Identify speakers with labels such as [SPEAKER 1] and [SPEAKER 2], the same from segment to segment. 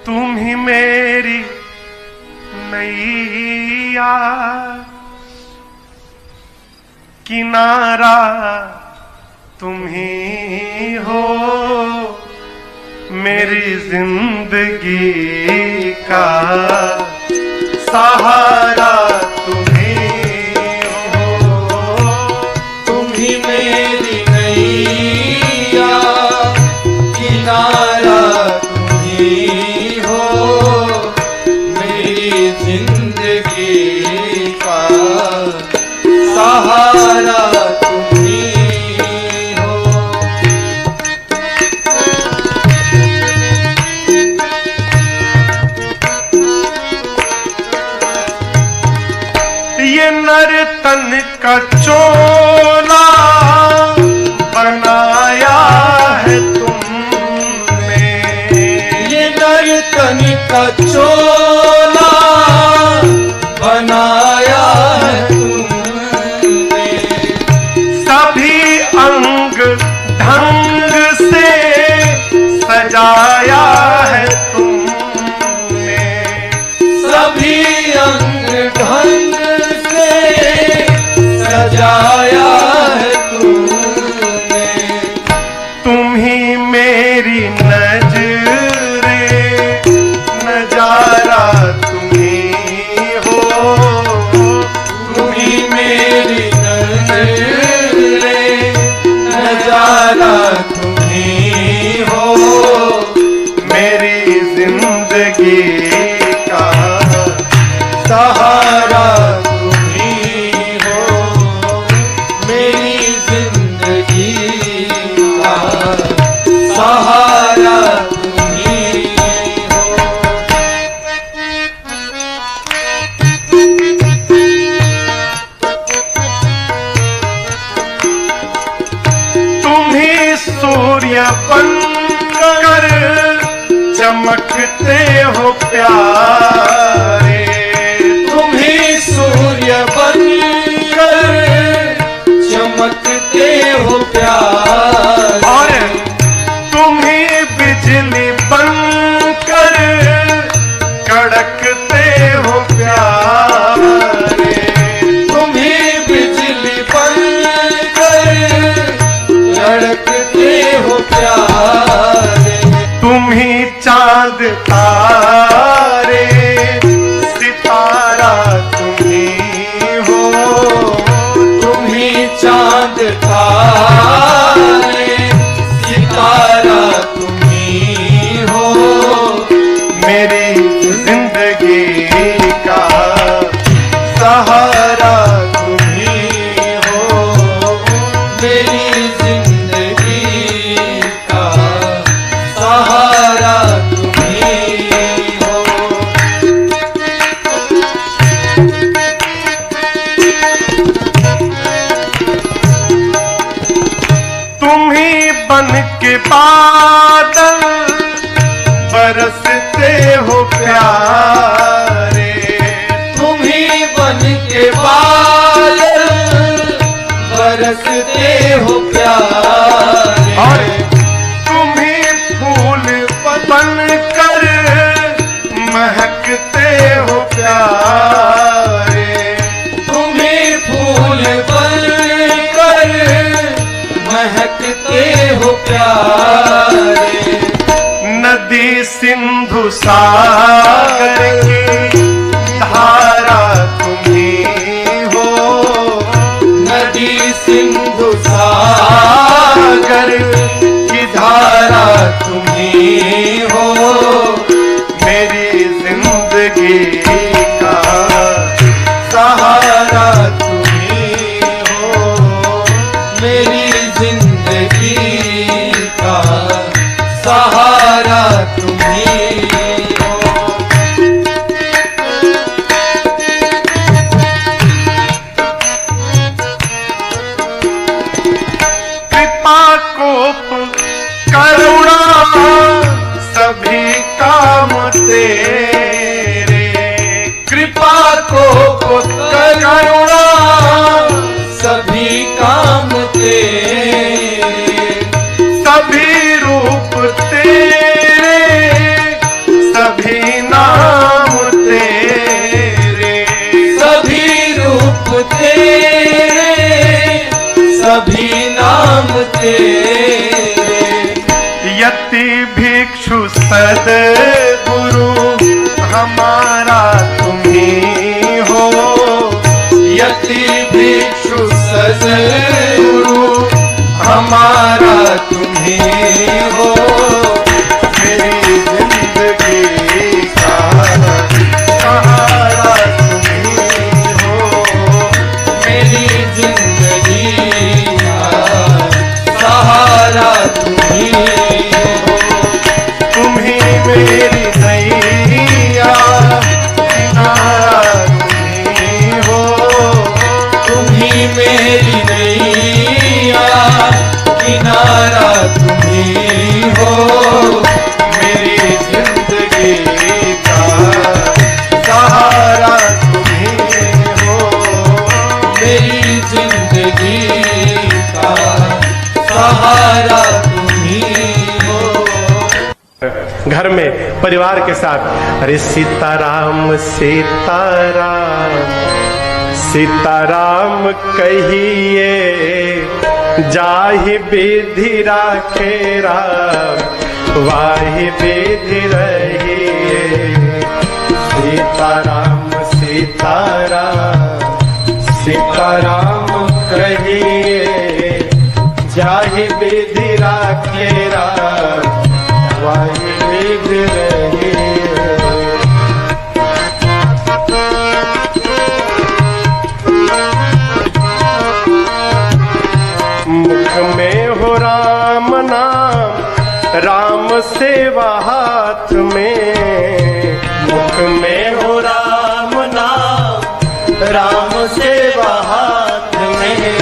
[SPEAKER 1] तुम ही मेरी नैया, किनारा तुम ही हो, मेरी जिंदगी का सहारा तुम ही हो।
[SPEAKER 2] तुम ही मेरी नैया, किनारा तुम ही हो, मेरी जिंदगी का सहारा तुम ही हो।
[SPEAKER 1] ये नर्तन का चोला बनाया है तुमने,
[SPEAKER 2] ये नर्तन का चोला बनाया है तुमने,
[SPEAKER 1] सभी अंग ढंग से सजाया है तुमने,
[SPEAKER 2] सभी अंग ढंग से सजाया है तुमने।
[SPEAKER 1] तुम ही मेरी नजरे, नजारा तुम ही हो,
[SPEAKER 2] तुम ही मेरी नजरे, नजारा तुम ही हो,
[SPEAKER 1] मेरी जिंदगी का
[SPEAKER 2] सहारा तुम ही हो, मेरी जिंदगी का सहारा तुम ही हो।
[SPEAKER 1] तुम ही सूर्य बनकर चमकते हो प्यारे,
[SPEAKER 2] तुम ही सूर्य बनकर चमकते हो प्यारे,
[SPEAKER 1] और तुम ही बिजली बनकर कड़कते हो प्यारे,
[SPEAKER 2] तुम ही बिजली बनकर लड़कते हो प्यारे,
[SPEAKER 1] तुम ही चांद तारे सितारा तुम ही हो,
[SPEAKER 2] तुम ही चांद तारे सितारा तुम ही हो,
[SPEAKER 1] मेरी जिंदगी का सहारा तुम ही हो,
[SPEAKER 2] मेरी जिंदगी का सहारा तुम ही हो।
[SPEAKER 1] तुम ही बन के बादल बरसते हो प्यारे,
[SPEAKER 2] तुम ही बन के बादल बरसते हो प्यारे,
[SPEAKER 1] और तुम ही फूल बन कर महकते हो प्यारे,
[SPEAKER 2] तुम ही फूल बनकर महकते हो प्यारे,
[SPEAKER 1] नदी सिंधु सागर की धारा तुम ही हो,
[SPEAKER 2] नदी सिंधु सागर की धारा तुम ही हो,
[SPEAKER 1] मेरी जिंदगी का सहारा तुम ही हो,
[SPEAKER 2] मेरी जिंदगी का सहारा तुम ही हो।
[SPEAKER 1] कृपा कोप करुणा सभी काम तेरे,
[SPEAKER 2] कृपा को करुणा सभी काम तेरे,
[SPEAKER 1] सभी रूप तेरे सद्गुरु हमारा तुम ही हो।
[SPEAKER 2] यति भिक्षु सद्गुरु हमारा तुम ही हो।
[SPEAKER 1] मेरी जिंदगी का सहारा तुम ही हो।
[SPEAKER 2] मेरी जिंदगी का सहारा तुम ही हो।
[SPEAKER 1] तुम ही मेरी नैया किनारा तुम ही हो।
[SPEAKER 2] तुम ही मेरी नैया किनारा तुम ही हो।
[SPEAKER 1] मेरी जिंदगी का सहारा तुम ही हो।
[SPEAKER 2] मेरी जिंदगी का सहारा तुम ही हो।
[SPEAKER 1] घर में परिवार के साथ अरे सीताराम सीताराम सीताराम कहिए जाहि विधि राखे राम वाहि विधि रहिए। सीताराम सीताराम सीताराम कहिए जाहि विधि राखे राम वाहि विधि रहिए। मुख में हो राम नाम राम सेवा हाथ में। मुख में हो राम नाम राम सेवा हाथ में।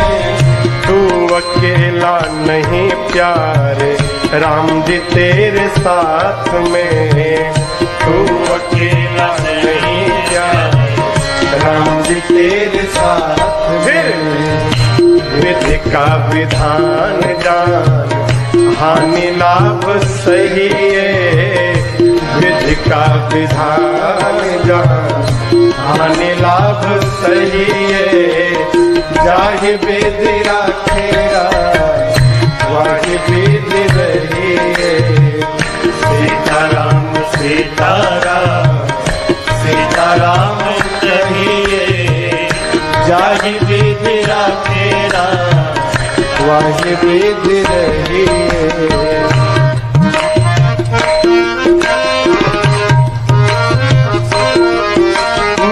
[SPEAKER 1] तू अकेला नहीं प्यारे राम जी तेरे साथ में। तू अकेला नहीं प्यारे राम जी तेरे साथ में। विधि का विधान जान हानि लाभ सही है। विधि का विधान जान हानि लाभ सही है। जाहि विधि राखे वाहि विधि रहिए। सीताराम सीताराम सीताराम कहिए जाहि विधि राखे वाहि विधि रहिए।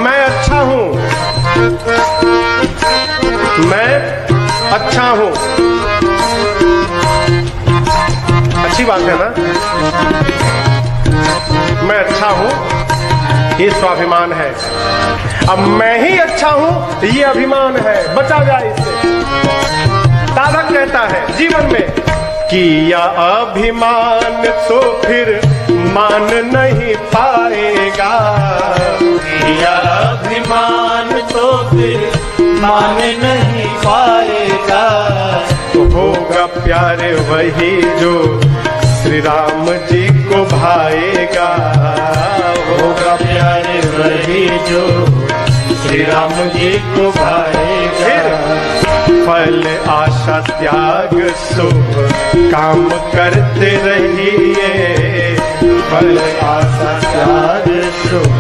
[SPEAKER 1] मैं अच्छा हूं, मैं अच्छा हूं। अच्छी बात है ना। मैं अच्छा हूं ये स्वाभिमान है। अब मैं ही अच्छा हूं ये अभिमान है। बचा जाए इससे। साधक कहता है जीवन में किया अभिमान तो फिर मान नहीं पाएगा।
[SPEAKER 2] किया अभिमान तो फिर मान नहीं पाएगा।
[SPEAKER 1] होगा प्यारे वही जो श्री राम जी को भाएगा।
[SPEAKER 2] होगा प्यारे वही जो श्री राम जी को भाएगा।
[SPEAKER 1] फल आशा त्याग शुभ काम करते रहिए। फल आशा त्याग शुभ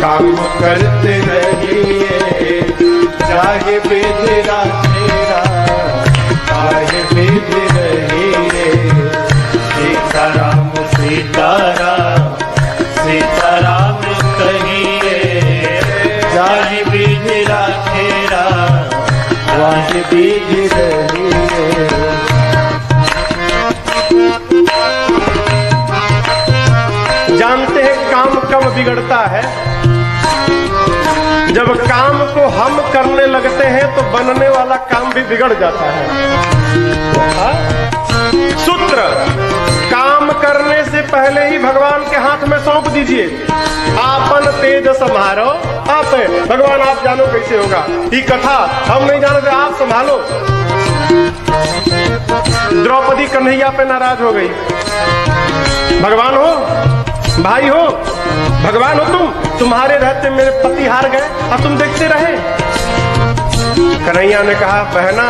[SPEAKER 1] काम करते रहिए। चाहे विधि राखे चाहे विधि रहिए। सीताराम सीताराम सीताराम कहिए जाहि विधि राखे वाहि विधि रहिए। जानते हैं काम कब बिगड़ता है? जब काम को हम करने लगते हैं तो बनने वाला काम भी बिगड़ जाता है। सूत्र काम करने से पहले ही भगवान के हाथ में सौंप दीजिए। आपन तेज संभालो। आप भगवान आप जानो कैसे होगा। ये कथा हम नहीं जानते, आप संभालो। द्रौपदी कन्हैया पे नाराज हो गई। भगवान हो, भाई हो, भगवान हो तुम्हारे रहते मेरे पति हार गए और तुम देखते रहे। कन्हैया ने कहा बहना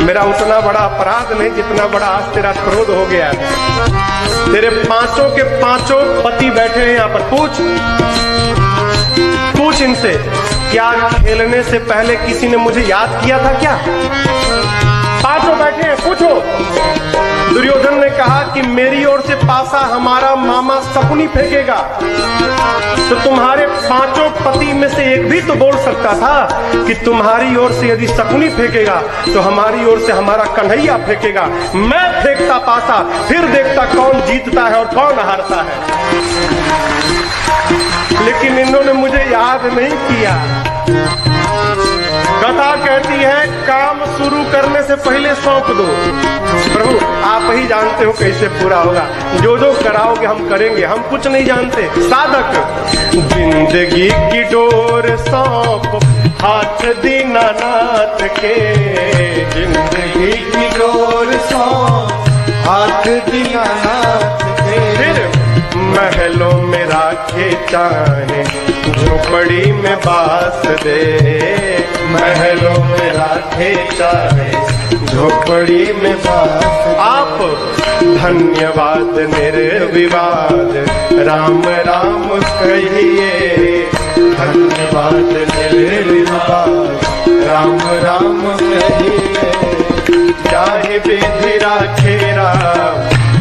[SPEAKER 1] मेरा उतना बड़ा अपराध नहीं जितना बड़ा आज तेरा क्रोध हो गया है। तेरे पांचों के पांचों पति बैठे हैं यहाँ पर, पूछ इनसे, क्या खेलने से पहले किसी ने मुझे याद किया था क्या? पांचों बैठे हैं, पूछो। दुर्योधन ने कहा कि मेरी ओर से पासा हमारा मामा शकुनी फेंकेगा, तो तुम्हारे पांचों पति में से एक भी तो बोल सकता था कि तुम्हारी ओर से यदि शकुनी फेंकेगा तो हमारी ओर से हमारा कन्हैया फेंकेगा। मैं फेंकता पासा, फिर देखता कौन जीतता है और कौन हारता है। लेकिन इन्होंने मुझे याद नहीं किया। कथा कहती है काम शुरू करने से पहले सौंप दो। प्रभु आप ही जानते हो कैसे पूरा होगा, जो जो कराओगे हम करेंगे, हम कुछ नहीं जानते। साधक जिंदगी की डोर सौंप हाथ दीनानाथ के,
[SPEAKER 2] जिंदगी की डोर सौंप हाथ दीनानाथ के।
[SPEAKER 1] फिर महलों में राखे चाहे झोपड़ी में बास दे,
[SPEAKER 2] महलों में राखे चाहे झोपड़ी में बास।
[SPEAKER 1] आप धन्यवाद निर्विवाद राम राम कहिए,
[SPEAKER 2] धन्यवाद निर्विवाद राम राम कहिए।
[SPEAKER 1] चाहे विधि राखे राम,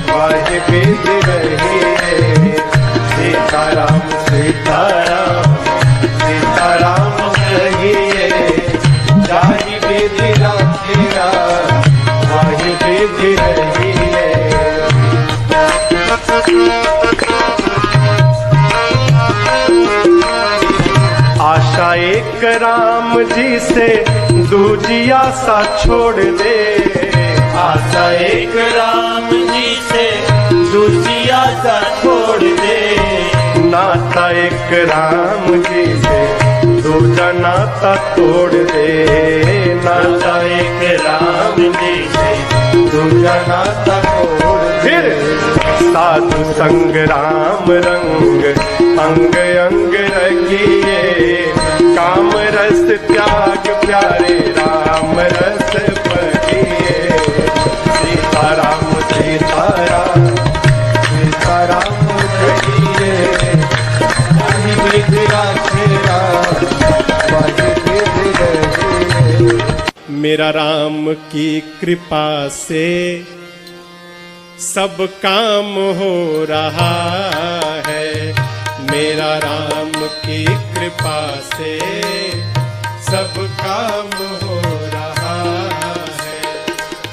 [SPEAKER 1] वाहे विधि रहिए। सीताराम सीताराम सीताराम कहिए,
[SPEAKER 2] चाहे विधि राखे राम,
[SPEAKER 1] वाहे विधि रहिए। आशा एक राम जी से दूजी आशा छोड़ दे,
[SPEAKER 2] आशा एक राम जी से दूसरी आशा छोड़ दे।
[SPEAKER 1] नाता एक राम जी से दूजा नाता तोड़ दे,
[SPEAKER 2] नाता एक राम जी से दूजा नाता तोड़ दे।
[SPEAKER 1] फिर साधु संग राम रंग अंग अंग रखिए, काम रस त्याग प्यारे राम रस पढ़िए। सीताराम सीताराम
[SPEAKER 2] सीताराम कहिए, चाहे विधि राखे राम, वाहे विधि रहिए।
[SPEAKER 1] मेरा राम की कृपा से सब काम हो रहा है, मेरा राम की कृपा से सब काम हो रहा है।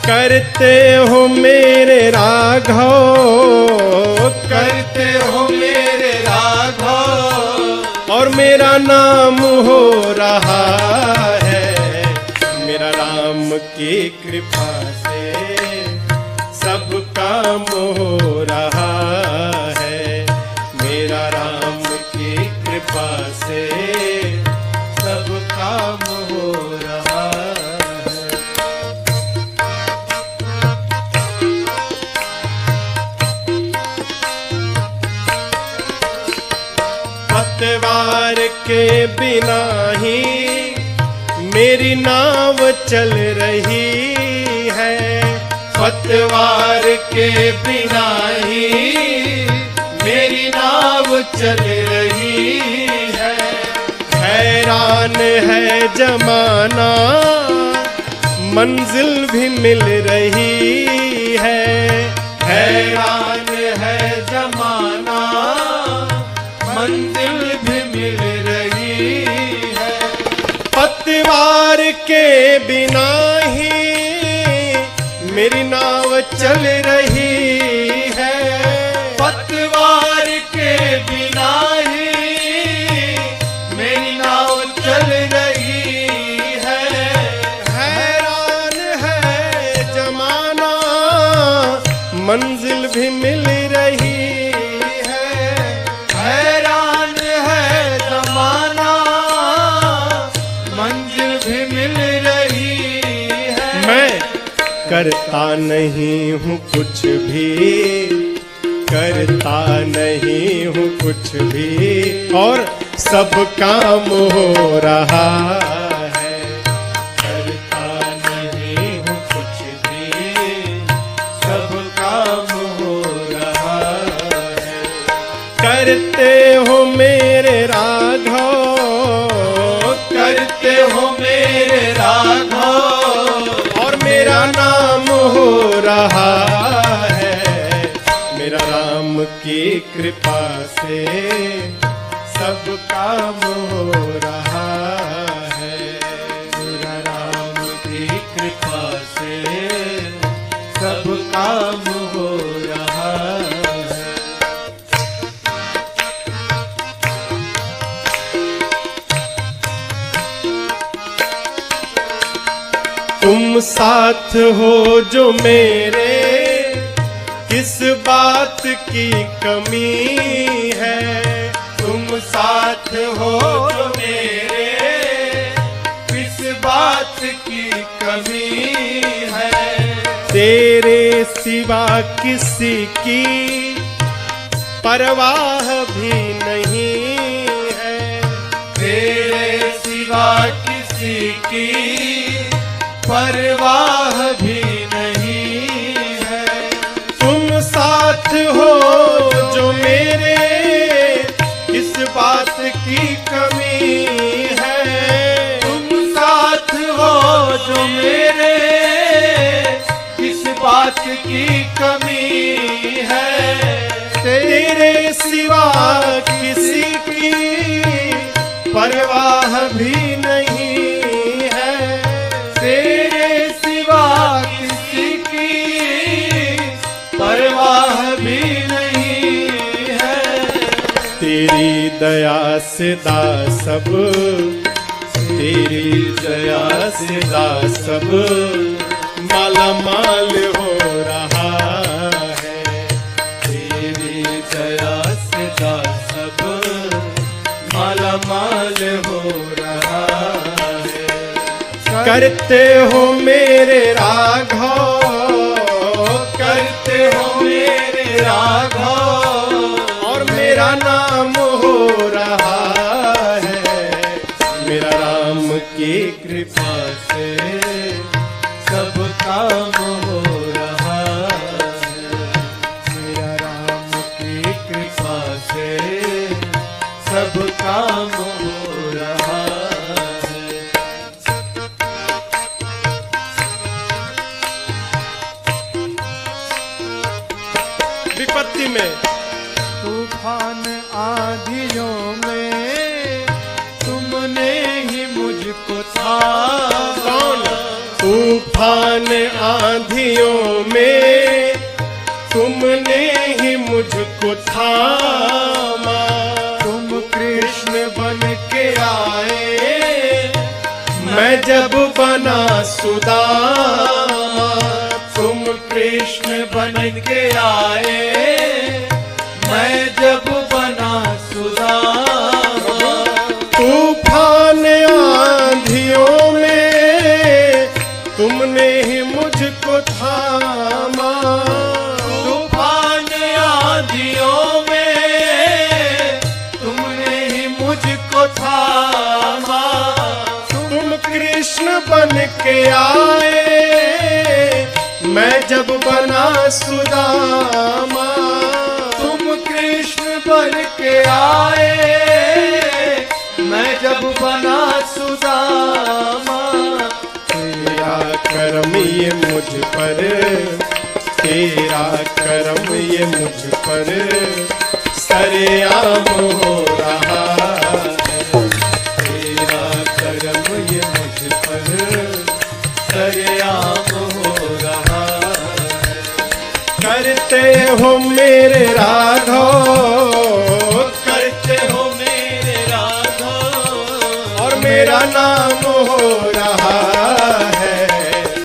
[SPEAKER 1] करते हो मेरे राघव,
[SPEAKER 2] करते हो मेरे राघव,
[SPEAKER 1] और मेरा नाम हो रहा है। मेरा राम की कृपा से सब काम हो रहा है, मेरा राम की कृपा से सब काम हो रहा है। पतवार के बिना ही मेरी नाव चल रही है,
[SPEAKER 2] पतवार के बिना ही मेरी नाव चल रही है।
[SPEAKER 1] हैरान है जमाना मंजिल भी मिल रही है,
[SPEAKER 2] हैरान है जमाना मंजिल भी मिल रही है।
[SPEAKER 1] पतवार के बिना ही मेरी नाव चल रही है,
[SPEAKER 2] पतवार के बिना ही मेरी नाव चल रही है।
[SPEAKER 1] हैरान है जमाना मंजिल भी मिल रही है,
[SPEAKER 2] हैरान है जमाना मंजिल भी मिल रही है।
[SPEAKER 1] मैं करता नहीं हूँ कुछ भी, करता नहीं हूँ कुछ भी, और सब काम हो रहा है।
[SPEAKER 2] करता नहीं हूँ
[SPEAKER 1] करते हो मेरे राघव,
[SPEAKER 2] करते हो मेरे राघव,
[SPEAKER 1] और मेरा नाम हो रहा है। मेरा राम की कृपा से सब काम हो रहा है।
[SPEAKER 2] मेरा राम की कृपा से सब काम हो रहा है।
[SPEAKER 1] तुम साथ हो जो मेरे, किस बात की कमी है।
[SPEAKER 2] तुम साथ हो जो मेरे, किस बात की कमी है।
[SPEAKER 1] तेरे सिवा किसी की परवाह भी नहीं है।
[SPEAKER 2] तेरे सिवा किसी की परवाह भी नहीं है।
[SPEAKER 1] तुम साथ हो जो मेरे, किस बात की कमी है।
[SPEAKER 2] तुम साथ हो जो मेरे, किस बात की कमी है।
[SPEAKER 1] तेरे सिवा किसी की परवाह भी नहीं है।
[SPEAKER 2] तेरे सिवा किसी की परवाह भी नहीं है।
[SPEAKER 1] तेरी दया से दास सब, तेरी दया से दास सब माला माल हो रहा है।
[SPEAKER 2] तेरी दया से दास सब माला माल हो रहा है।
[SPEAKER 1] करते हो मेरे राघव,
[SPEAKER 2] करते हो मेरे राघव,
[SPEAKER 1] और मेरा नाम हो रहा है। मेरा राम की कृपा से
[SPEAKER 2] सब काम हो रहा है। मेरा राम की कृपा से सब काम हो रहा है।
[SPEAKER 1] विपत्ति में,
[SPEAKER 2] तूफान आंधियों में तुमने ही मुझको थामा।
[SPEAKER 1] तूफान आंधियों में तुमने ही मुझको थामा।
[SPEAKER 2] तुम कृष्ण बन के आए,
[SPEAKER 1] मैं जब बना सुदामा।
[SPEAKER 2] तुम कृष्ण बन के आए, मैं जब बना सुदामा।
[SPEAKER 1] तूफान आंधियों में तुमने ही मुझको थामा।
[SPEAKER 2] तूफान आंधियों में तुमने ही मुझको थामा।
[SPEAKER 1] तुम कृष्ण बन के आए, मैं जब बना सुदामा।
[SPEAKER 2] तुम कृष्ण बन के आए, मैं जब बना सुदामा।
[SPEAKER 1] तेरा करम ये मुझ पर, तेरा करम ये मुझ पर सरेआम हो रहा है।
[SPEAKER 2] तेरा करम ये मुझ पर सरेआम हो रहा है।
[SPEAKER 1] करते हो मेरे राघव,
[SPEAKER 2] करते हो मेरे राघव,
[SPEAKER 1] और मेरा नाम हो